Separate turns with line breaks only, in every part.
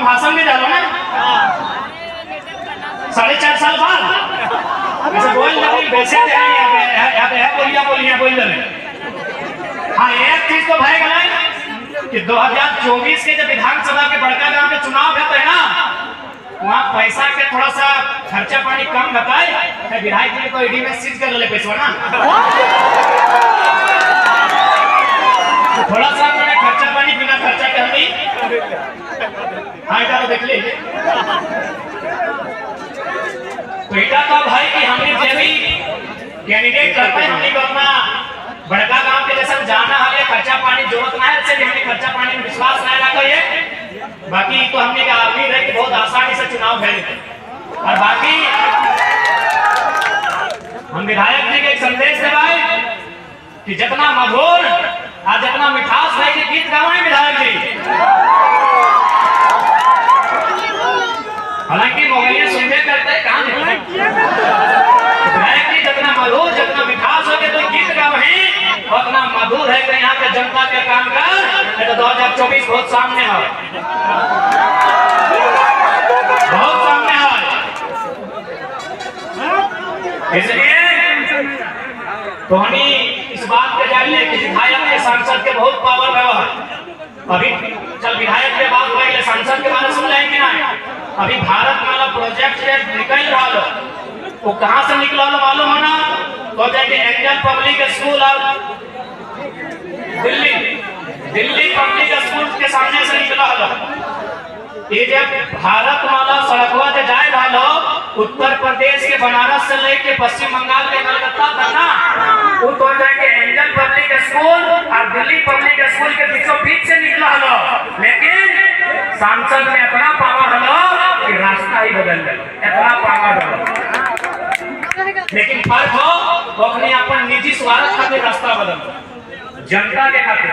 भाषण भी डालो ना 4.5 साल बाद ऐसे बोल रहे वैसे यहाँ पे बोलिया बोल रहे। हाँ एक चीज तो भाई गला कि 2024 के जब विधानसभा के बड़का गांव के चुनाव होते हैं ना वहाँ पैसा के थोड़ा सा खर्चा पानी कम बताए विधायक जी तो ईडी में सीज कर ले पैसा ना थोड़ा सा मैंने खर्चा पानी बिना खर्चा कर दी। हाँ इधर देख लीजिए तो इधर तो भाई कि हमने जो भी कैंडिडेट करते हैं हमने को अपना बड़का गांव के जैसा जाना है खर्चा पानी जरूरत ना है इससे भी हमने खर्चा पानी में विश्वास नहीं रखा ये बाकी तो हमने का उम्मीद है कि बहुत आसानी से चुनाव भेज और बाकी हम विधायक जी के एक संदेश देवाए कि जितना मधुर और जितना मिठास है कि गीत गावे विधायक जी। हालांकि मोबाइल सुनते करते कहां विधायक जी जितना मधुर जितना मिठास हो के तो गीत गावे उतना मधुर है कि यहाँ के जनता के काम कर तो 2024 बहुत सामने है बहुत सामने है इसलिए तो हम इस बात पे जानिए कि विधायक के सांसद के बहुत पावर है अभी चल विधायक के बात पहले सांसद के बारे में सुन रहे हैं कि नहीं अभी भारत माला प्रोजेक्ट से निकल रहा लो वो कहां से निकला लो मालूम है ना तो जाके एंजल पब्लिक स्कूल और दिल्ली पब्लिक स्कूल के सामने से निकला लो ये जब भारत माला सड़कवा से जाए रहा उत्तर प्रदेश के बनारस से लेके पश्चिम बंगाल के कलकत्ता तक ना वो तो जाके एंजल पब्लिक स्कूल और दिल्ली पब्लिक स्कूल के बीचों बीच से निकला हलो लेकिन सांसद में इतना पावर हलो कि रास्ता ही बदल गया इतना पावर हलो लेकिन फर्क हो वो अपने अपन निजी स्वार्थ खातिर रास्ता बदल जनता के खातिर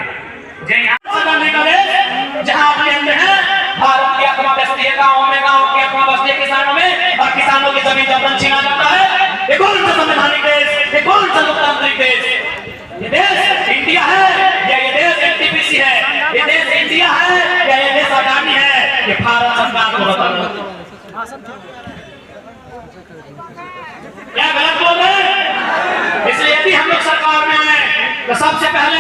जहाँ अपने अंदर है भारत की अपना बस्ती है गाँव की अपना बस्ती है किसानों में और किसानों की जमीन जबरन छीना जाता है ये कौन सा संवैधानिक देश ये कौन सा लोकतांत्रिक देश ये देश इंडिया है या ये देश एनटीपीसी है ये देश इंडिया है या ये देश अडानी है ये भारत सरकार को बताना क्या गलत बोल रहे हैं इसलिए यदि हम लोग सरकार में आए तो सबसे पहले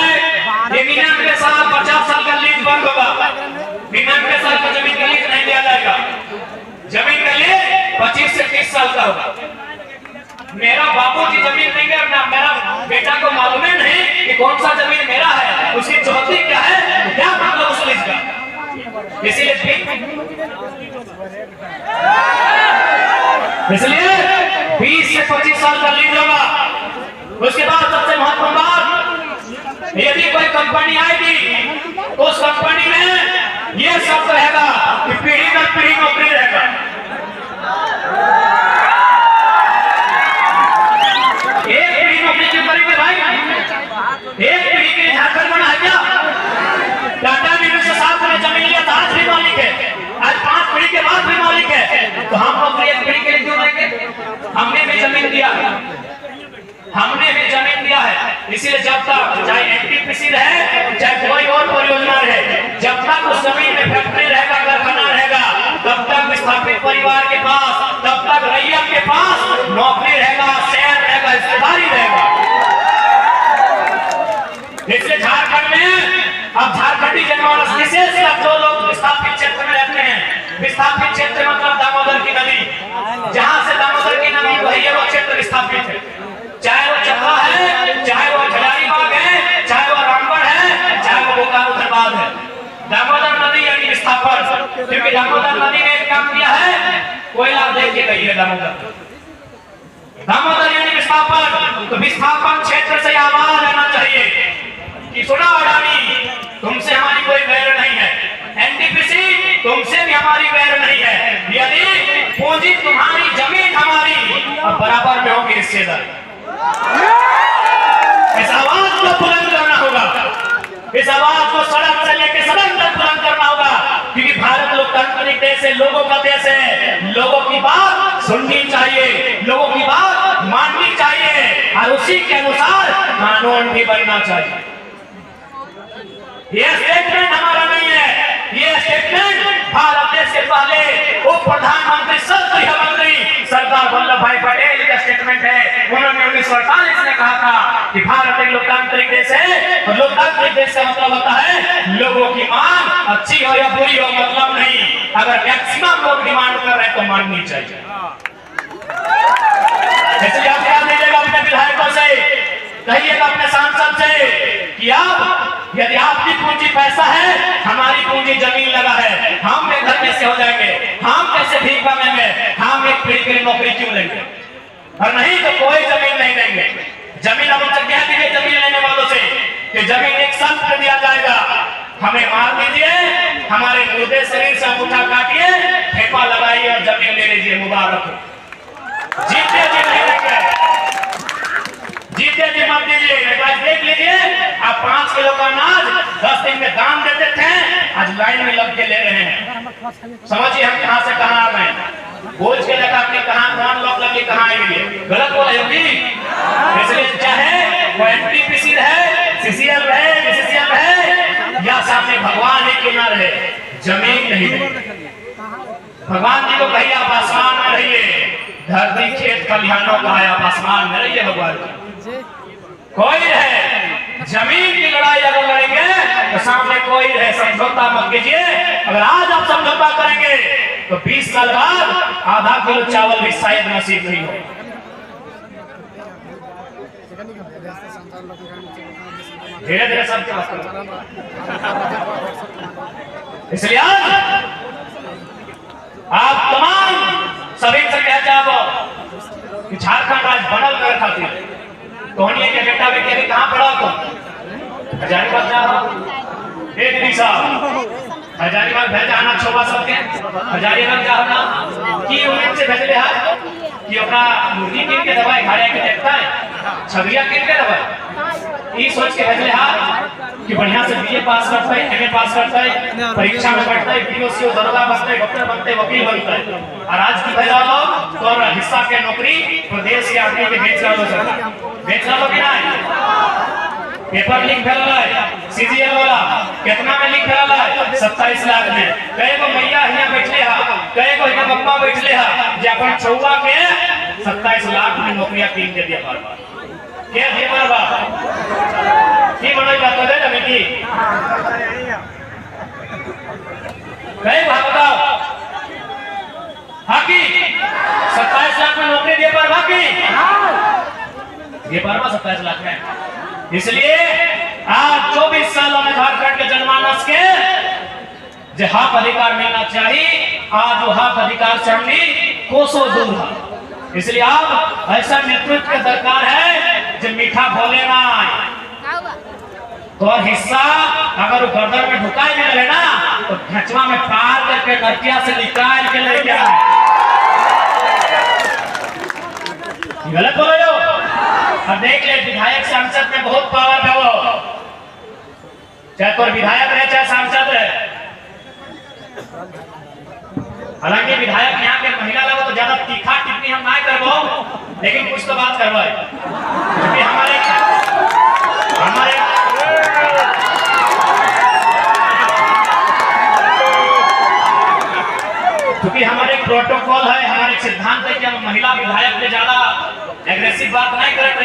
ये 99 साल 50 साल का लीज बंद होगा 99 साल का जमीन का लीज नहीं दिया जाएगा जमीन का लीज 25 से 30 साल का होगा। मेरा बापू की जमीन नहीं है ना मेरा बेटा को मालूम ही नहीं कि कौन सा जमीन मेरा है उसकी चौथी क्या है क्या मतलब उस लीज का इसलिए 20 से 25 साल का लीज होगा। उसके बाद सबसे महत्वपूर्ण बात यदि कोई कंपनी आएगी तो उस कंपनी में ये सब रहेगा कि पीढ़ी दर पीढ़ी नौकरी रहेगा। एक पीढ़ी नौकरी क्यों करेंगे भाई एक पीढ़ी के झारखंड बना है क्या टाटा वीडियो से 7 ने जमीन लिया था आज भी मालिक है आज 5 पीढ़ी के बाद भी मालिक है तो हम नौकरी एक पीढ़ी के लिए क्यों लेंगे हमने भी जमीन दिया है इसीलिए जब तक चाहे एनटीपीसी रहे चाहे कोई और परियोजना रहे जब तक उस जमीन में फैक्ट्री रहेगा कारखाना रहेगा तब तक विस्थापित परिवार के पास तब तक रैयत के पास नौकरी रहेगा शेयर रहेगा हिस्सेदारी रहेगा। इसलिए झारखंड में अब झारखंडी जनमानस विशेषकर जो लोग विस्थापित क्षेत्र में रहते हैं विस्थापित क्षेत्र मतलब दामोदर की नदी जहाँ से दामोदर की नदी वही वो क्षेत्र विस्थापित है चाहे वो चकला है चाहे वो खिलाड़ी बाग है चाहे वो रामगढ़ है चाहे वो बोकारो धनबाद है दामोदर नदी यानी विस्थापन क्योंकि दामोदर नदी ने एक काम किया है कोयला दे के गई है दामोदर यानी विस्थापन तो विस्थापन क्षेत्र से आवाज आना चाहिए कि सुना अडानी तुमसे हमारी कोई वैर नहीं है एनटीपीसी तुमसे भी हमारी वैर नहीं है यदि पूंजी तुम्हारी जमीन हमारी और बराबर में होगी हिस्सेदारी इस आवाज को बुलंद करना होगा इस आवाज को सड़क से लेकर सदन तक बुलंद करना होगा क्योंकि भारत लोकतांत्रिक देश है लोगों का देश है लोगों की बात सुननी चाहिए लोगों की बात माननी चाहिए और उसी के अनुसार कानून भी बनना चाहिए। ये स्टेटमेंट हमारा नहीं है ये स्टेटमेंट भारत देश इसके पहले उप प्रधानमंत्री गृह मंत्री सरदार वल्लभ भाई पटेल का स्टेटमेंट है। उन्होंने 1948 में कहा था कि भारत एक लोकतांत्रिक देश है और लोकतांत्रिक देश का मतलब होता है लोगों की मांग अच्छी हो या बुरी हो मतलब नहीं, अगर मैक्सिमम लोग डिमांड कर रहे हैं तो माननी चाहिए। इसलिए आप ध्यान दीजिएगा अपने विधायकों से, कहिएगा अपने सांसद से कि आप यदि आपकी पूंजी पैसा है, हमारी पूंजी जमीन लगा है, हम बेघर कैसे हो जाएंगे, हम कैसे भीख मांगेंगे, हम एक पीढ़ी के लिए नौकरी क्यों लेंगे, और नहीं तो कोई जमीन नहीं देंगे। जमीन अब तक कह दीजिए जमीन लेने वालों से कि जमीन एक साल कर दिया जाएगा, हमें मार दीजिए, हमारे मुर्दे शरीर से अंगूठा काटिए, ठेपा लगाइए और जमीन ले लीजिए, मुबारक हो। जीते जी नहीं देंगे, जीते जी मत दीजिए। देख लीजिए, आप 5 किलो का अनाज 10 दिन में दाम देते थे, आज लाइन में लग के ले रहे हैं। समझिए हम कहां से कहां आ गए, बोझ के लगा के कहां कौन लोग लगे कहां आएंगे, गलत बोला होगी। इसलिए चाहे वो एनटीपीसी है, सीसीएल रहे, बीसीसीएल रहे या सामने भगवान ही क्यों ना रहे, जमीन नहीं देंगे। भगवान जी को कहिए आप आसमान में रहिए, धरती खेत खलिहानों का है, आप आसमान में रहिए भगवान जी। कोई रहे जमीन की लड़ाई अगर लड़ेंगे तो सामने कोई रहे, समझौता मत कीजिए। अगर आज आप समझौता करेंगे तो 20 साल बाद आधा किलो चावल भी शायद नसीब नहीं हो। धीरे धीरे सब इसलिए आप तमाम सभी से कहते हैं कि झारखंड आज बनल कर खातिर कौनिया के बेटा बेटी अभी कहां पढ़ा तो हजारीबाग जा रहा एक दिन साहब हजारीबाग भेज आना छोबा सबके हजारीबाग जा रहा की उम्मीद से भेजले है कि ओकरा मुर्गी किन के दवाई घाड़े के देखता है, छबिया किन के दवाई ई सोच के भेजले है कि बढ़िया से बीए पास करता है, एमए पास करता है, परीक्षा में बैठता है, पीओसी दरोगा बनता है, डॉक्टर बनता है, वकील बनता है। और आज की भेजा लोग तो हिस्सा के नौकरी प्रदेश के आदमी के बेच लो कि नहीं। पेपर लीक फैल रहा है, सीजीएल वाला कितना में लीक फैल रहा है, 27 लाख में। कई को मैया यहाँ बैठले हा, कई को यहाँ पप्पा बैठले हा, जे अपन छौवा के 27 लाख में नौकरियां कीन के दिया बार बार क्या दिया बार बार की बनाई बात हो जाए की कई भागता हाकी 27 लाख में नौकरी दिए पर बाकी ये बार 27 लाख में। इसलिए आज 24 सालों में झारखंड के जनमानस के जो हक अधिकार मिलना चाहिए, आज वो हक अधिकार से हमने कोसों दूर है। इसलिए आप ऐसा नेतृत्व की दरकार है जो मीठा बोले ना, तो हिस्सा अगर गर्दन में ढुकाए में रहे ना तो घचवा में पार करके कटिया से निकाल के ले गया। गलत बोले हो। अब देख ले विधायक सांसद में बहुत पावर है, वो चाहे तो विधायक रहे चाहे सांसद रहे। हालांकि विधायक यहाँ के महिला लोग तो ज्यादा तीखा टिप्पणी हम ना करबो, लेकिन कुछ तो बात करवाए क्योंकि हमारे प्रोटोकॉल है, हमारे सिद्धांत है कि हम महिला विधायक पे ज्यादा एग्रेसिव बात नहीं करते।